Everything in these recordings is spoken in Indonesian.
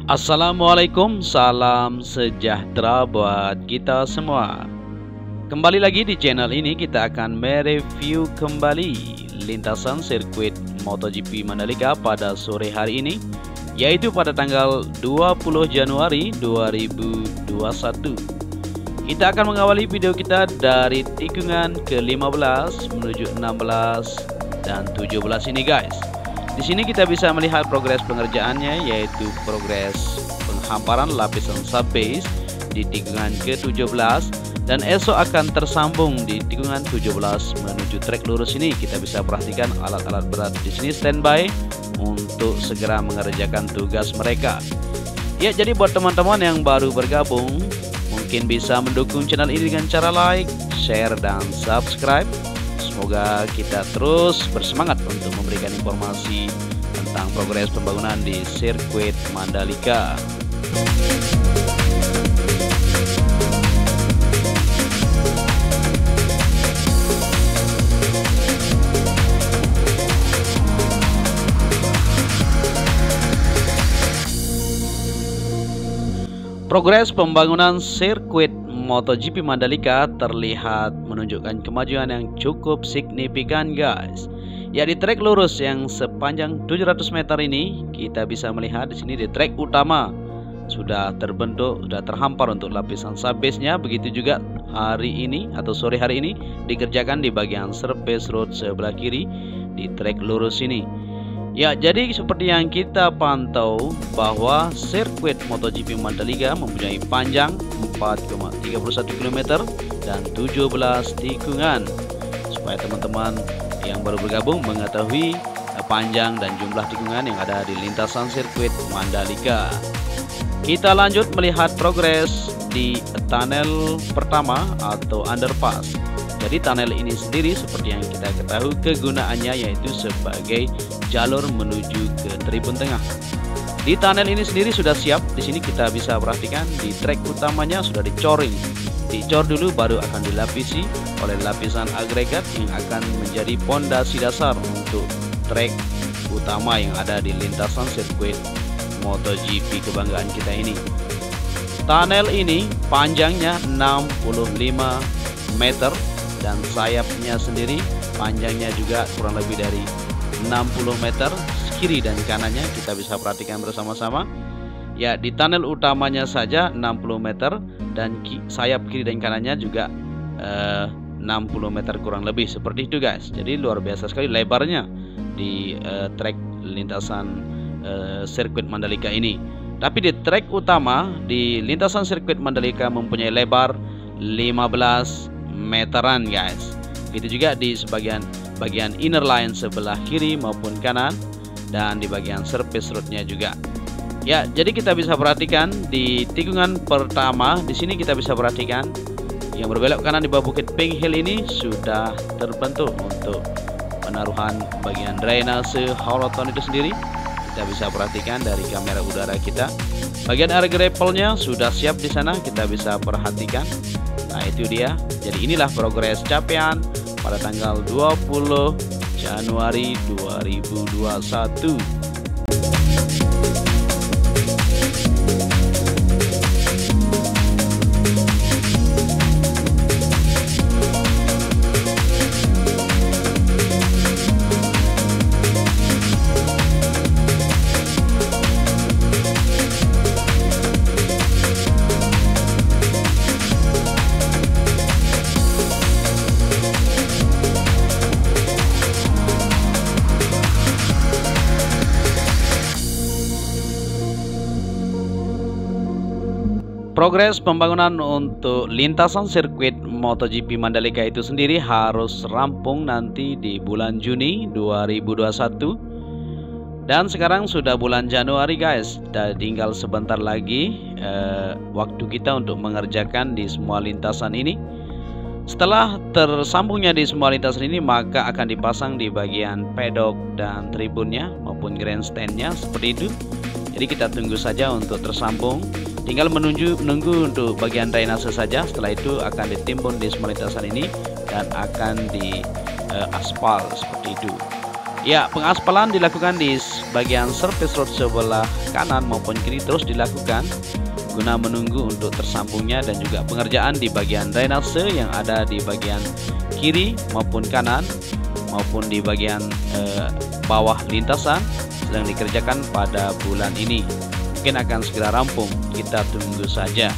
Assalamualaikum, salam sejahtera buat kita semua. Kembali lagi di channel ini kita akan mereview kembali lintasan sirkuit MotoGP Mandalika pada sore hari ini, yaitu pada tanggal 20 Januari 2021. Kita akan mengawali video kita dari tikungan ke-15 menuju 16 dan 17 ini guys. Di sini kita bisa melihat progres pengerjaannya, yaitu progres penghamparan lapisan subbase di tikungan ke-17, dan esok akan tersambung di tikungan 17 menuju trek lurus ini. Kita bisa perhatikan alat-alat berat di sini standby untuk segera mengerjakan tugas mereka. Ya, jadi buat teman-teman yang baru bergabung, mungkin bisa mendukung channel ini dengan cara like, share, dan subscribe. Semoga kita terus bersemangat untuk memberikan informasi tentang progres pembangunan di sirkuit Mandalika. Progres pembangunan sirkuit MotoGP Mandalika terlihat menunjukkan kemajuan yang cukup signifikan guys. Ya, di trek lurus yang sepanjang 700 meter ini kita bisa melihat di sini di trek utama sudah terbentuk, sudah terhampar untuk lapisan subbase-nya. Begitu juga hari ini atau sore hari ini dikerjakan di bagian surface road sebelah kiri di trek lurus ini. Ya, jadi seperti yang kita pantau bahwa sirkuit MotoGP Mandalika mempunyai panjang 4,31 km dan 17 tikungan. Supaya teman-teman yang baru bergabung mengetahui panjang dan jumlah tikungan yang ada di lintasan sirkuit Mandalika. Kita lanjut melihat progres di tunnel pertama atau underpass. Jadi tunnel ini sendiri seperti yang kita ketahui kegunaannya yaitu sebagai jalur menuju ke tribun tengah. Di tunnel ini sendiri sudah siap. Di sini kita bisa perhatikan di trek utamanya sudah dicoring. Dicor dulu baru akan dilapisi oleh lapisan agregat yang akan menjadi pondasi dasar untuk trek utama yang ada di lintasan sirkuit MotoGP kebanggaan kita ini. Tunnel ini panjangnya 65 meter dan sayapnya sendiri panjangnya juga kurang lebih dari 60 meter. Kiri dan kanannya kita bisa perhatikan bersama-sama. Ya, di tunnel utamanya saja 60 meter dan sayap kiri dan kanannya juga 60 meter kurang lebih seperti itu guys. Jadi luar biasa sekali lebarnya di trek lintasan sirkuit Mandalika ini. Tapi di trek utama di lintasan sirkuit Mandalika mempunyai lebar 15 meteran guys. Begitu juga di bagian inner line sebelah kiri maupun kanan, dan di bagian surface roadnya juga. Ya, jadi kita bisa perhatikan di tikungan pertama di sini kita bisa perhatikan yang berbelok kanan di bawah bukit Pink Hill ini sudah terbentuk untuk penaruhan bagian drainase holoton itu sendiri. Kita bisa perhatikan dari kamera udara kita. Bagian area gravelnya sudah siap di sana, kita bisa perhatikan. Nah, itu dia. Jadi inilah progres capaian pada tanggal 20 Januari 2021. Progres pembangunan untuk lintasan sirkuit MotoGP Mandalika itu sendiri harus rampung nanti di bulan Juni 2021. Dan sekarang sudah bulan Januari guys. Dan tinggal sebentar lagi waktu kita untuk mengerjakan di semua lintasan ini. Setelah tersambungnya di semua lintasan ini, maka akan dipasang di bagian pedok dan tribunnya maupun grandstandnya seperti itu. Jadi kita tunggu saja untuk tersambung. Tinggal menunggu untuk bagian drainase saja. Setelah itu akan ditimbun di semua lintasan ini dan akan di aspal seperti itu. Ya, pengaspalan dilakukan di bagian surface road sebelah kanan maupun kiri terus dilakukan guna menunggu untuk tersambungnya, dan juga pengerjaan di bagian drainase yang ada di bagian kiri maupun kanan maupun di bagian bawah lintasan sedang dikerjakan pada bulan ini. Mungkin akan segera rampung, kita tunggu saja.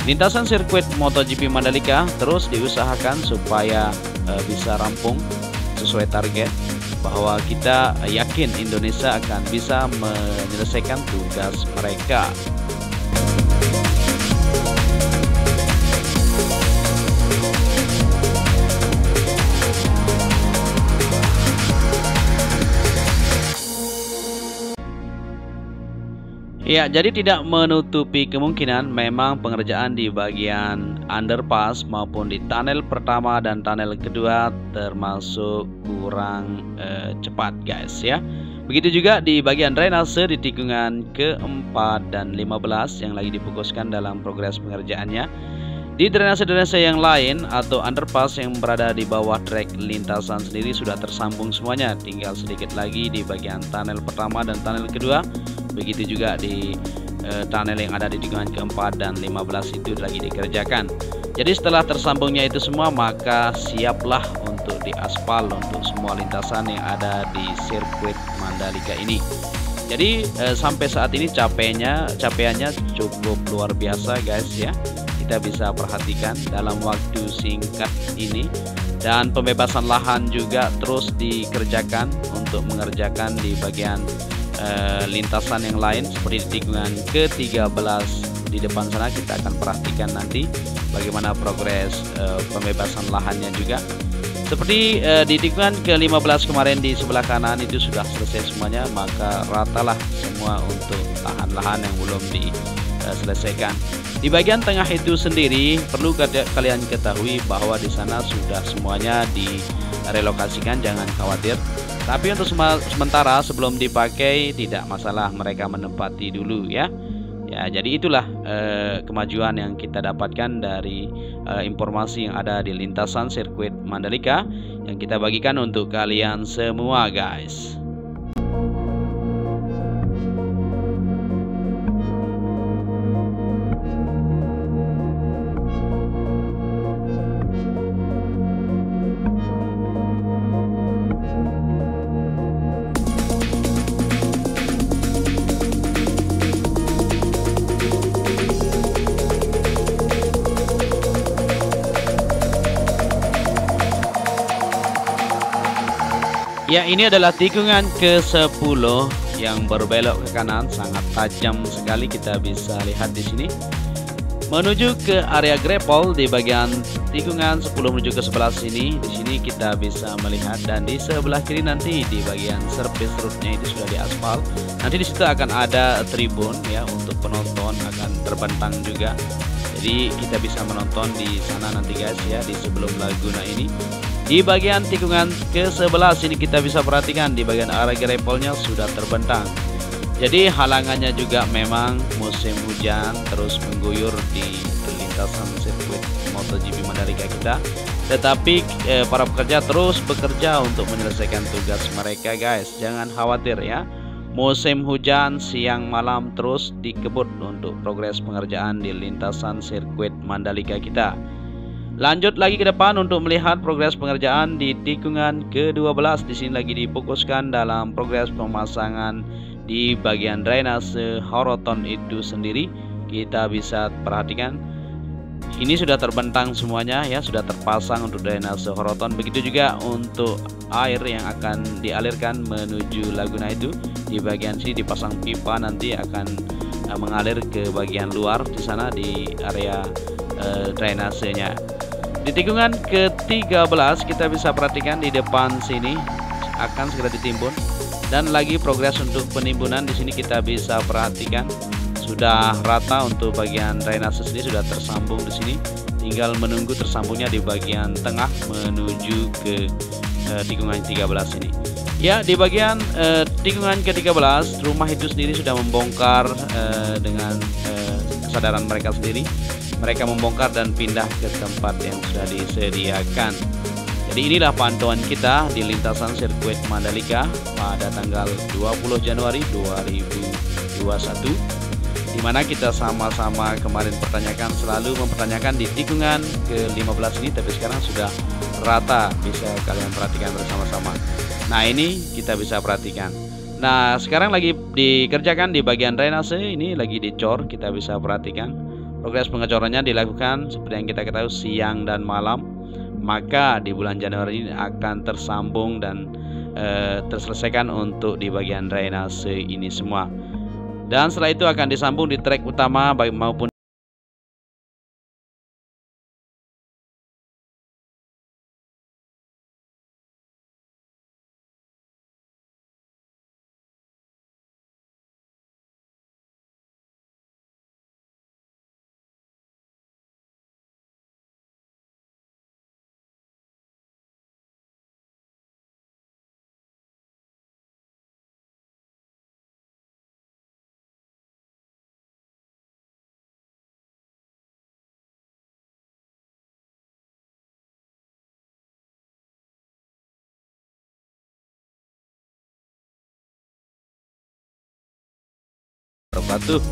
Lintasan sirkuit MotoGP Mandalika terus diusahakan supaya bisa rampung sesuai target, bahwa kita yakin Indonesia akan bisa menyelesaikan tugas mereka. Ya, jadi tidak menutupi kemungkinan memang pengerjaan di bagian underpass maupun di tunnel pertama dan tunnel kedua termasuk kurang cepat guys ya. Begitu juga di bagian drainase di tikungan ke-4 dan 15 yang lagi difokuskan dalam progres pengerjaannya. Di drainase-drainase yang lain atau underpass yang berada di bawah trek lintasan sendiri sudah tersambung semuanya. Tinggal sedikit lagi di bagian tunnel pertama dan tunnel kedua. Begitu juga di tunnel yang ada di tikungan ke-4 dan 15 itu lagi dikerjakan. Jadi setelah tersambungnya itu semua, maka siaplah untuk diaspal untuk semua lintasan yang ada di sirkuit Mandalika ini. Jadi sampai saat ini capaiannya cukup luar biasa guys ya. Kita bisa perhatikan dalam waktu singkat ini, dan pembebasan lahan juga terus dikerjakan untuk mengerjakan di bagian lintasan yang lain seperti di tikungan ke-13 di depan sana. Kita akan perhatikan nanti bagaimana progres pembebasan lahannya juga. Seperti di tikungan ke-15 kemarin di sebelah kanan itu sudah selesai semuanya, maka ratalah semua untuk lahan-lahan yang belum diselesaikan. Di bagian tengah itu sendiri perlu kalian ketahui bahwa di sana sudah semuanya direlokasikan, jangan khawatir. Tapi untuk sementara sebelum dipakai tidak masalah, mereka menempati dulu ya. Ya, jadi itulah kemajuan yang kita dapatkan dari informasi yang ada di lintasan sirkuit Mandalika yang kita bagikan untuk kalian semua guys. Ya, ini adalah tikungan ke-10 yang berbelok ke kanan, sangat tajam sekali kita bisa lihat di sini. Menuju ke area grapple di bagian tikungan 10 menuju ke 11 ini. Di sini kita bisa melihat, dan di sebelah kiri nanti di bagian surface roadnya itu sudah diaspal. Nanti di situ akan ada tribun ya, untuk penonton akan terbentang juga. Jadi kita bisa menonton di sana nanti guys ya, di sebelum Laguna ini. Di bagian tikungan ke-11 ini kita bisa perhatikan di bagian area grapple-nya sudah terbentang. Jadi halangannya juga memang musim hujan terus mengguyur di lintasan sirkuit MotoGP Mandalika kita. Tetapi para pekerja terus bekerja untuk menyelesaikan tugas mereka guys. Jangan khawatir ya. Musim hujan siang malam terus dikebut untuk progres pengerjaan di lintasan sirkuit Mandalika kita. Lanjut lagi ke depan untuk melihat progres pengerjaan di tikungan ke-12. Di sini lagi difokuskan dalam progres pemasangan di bagian drainase horoton itu sendiri. Kita bisa perhatikan ini sudah terbentang semuanya ya, sudah terpasang untuk drainase horoton. Begitu juga untuk air yang akan dialirkan menuju Laguna itu. Di bagian sini dipasang pipa, nanti akan mengalir ke bagian luar di sana di area drainasenya. Di tikungan ke-13 kita bisa perhatikan di depan sini akan segera ditimbun, dan lagi progres untuk penimbunan. Di sini kita bisa perhatikan sudah rata untuk bagian drainase sendiri, sudah tersambung di sini. Tinggal menunggu tersambungnya di bagian tengah menuju ke tikungan 13 ini. Ya, di bagian tikungan ke-13 rumah itu sendiri sudah membongkar dengan kesadaran mereka sendiri. Mereka membongkar dan pindah ke tempat yang sudah disediakan. Jadi inilah pantauan kita di lintasan sirkuit Mandalika pada tanggal 20 Januari 2021, di mana kita sama-sama kemarin selalu mempertanyakan di tikungan ke-15 ini, tapi sekarang sudah rata, bisa kalian perhatikan bersama-sama. Nah, ini kita bisa perhatikan. Nah, sekarang lagi dikerjakan di bagian drainase, ini lagi dicor, kita bisa perhatikan. Progres pengecorannya dilakukan seperti yang kita ketahui siang dan malam. Maka di bulan Januari ini akan tersambung dan terselesaikan untuk di bagian drainase ini semua. Dan setelah itu akan disambung di trek utama maupun batu.